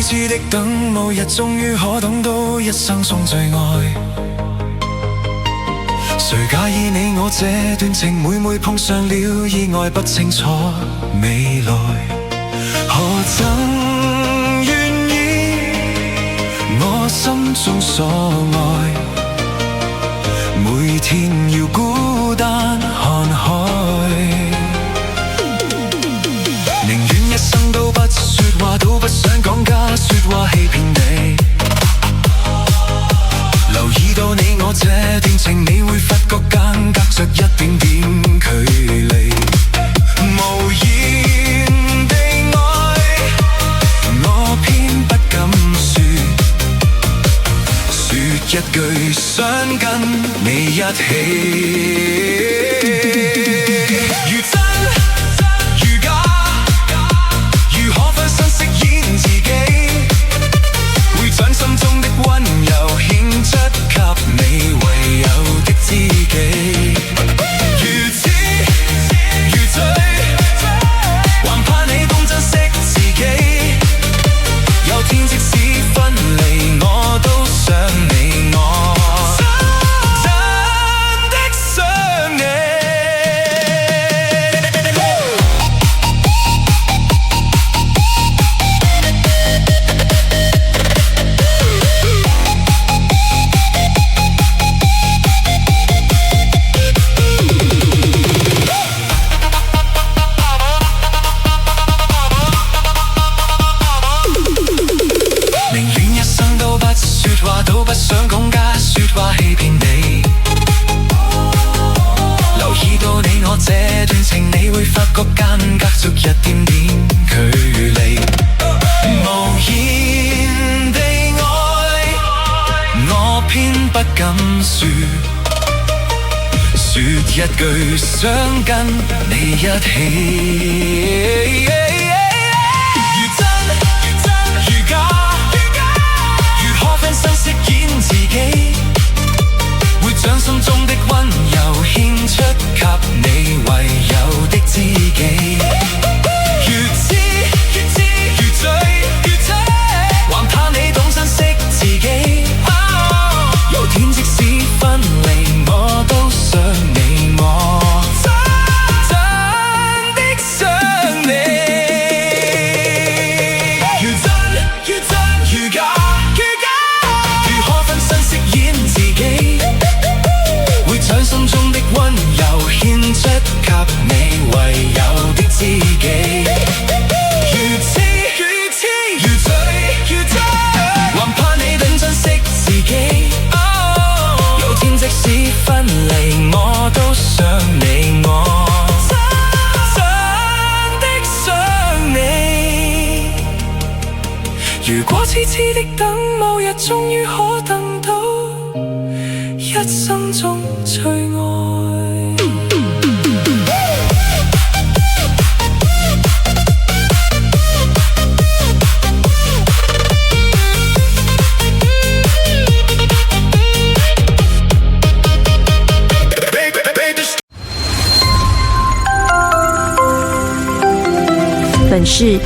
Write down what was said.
痴痴的等，某日終於可等到一生中最愛。誰介意你我這段情，每每碰上了意外，不清楚未來。何曾願意我心中所愛，每天要孤單看海，寧願一生都不說話，都不想講假說話欺騙你。留意到你我這段情，你會發覺間隔着一點點距離。無言地愛，我偏不敢說，說一句想跟你一起。如真如假，如可分身飾演自己，會將心中的溫柔獻出給你唯有的知己。如痴如醉，還怕你懂珍惜自己，有天即使分離，我都想你我真的想你。都不想講假說話欺騙你，留意到你我這段情，你會發覺間隔着一點點距離。無言地愛，我偏不敢說，說一句想跟你一起。飾演自己，會將心中的溫柔獻出給你唯有的知己。如痴如醉，還怕你懂珍惜自己。有天即使分離，我都想你我真的想你。如真如假，將心中的溫柔獻出給你唯有的知己。如痴如醉，還怕你懂珍惜自己。有天即使分離，我都想你我真的想你。如果痴痴的等，某日終於可等到一生中最愛。本是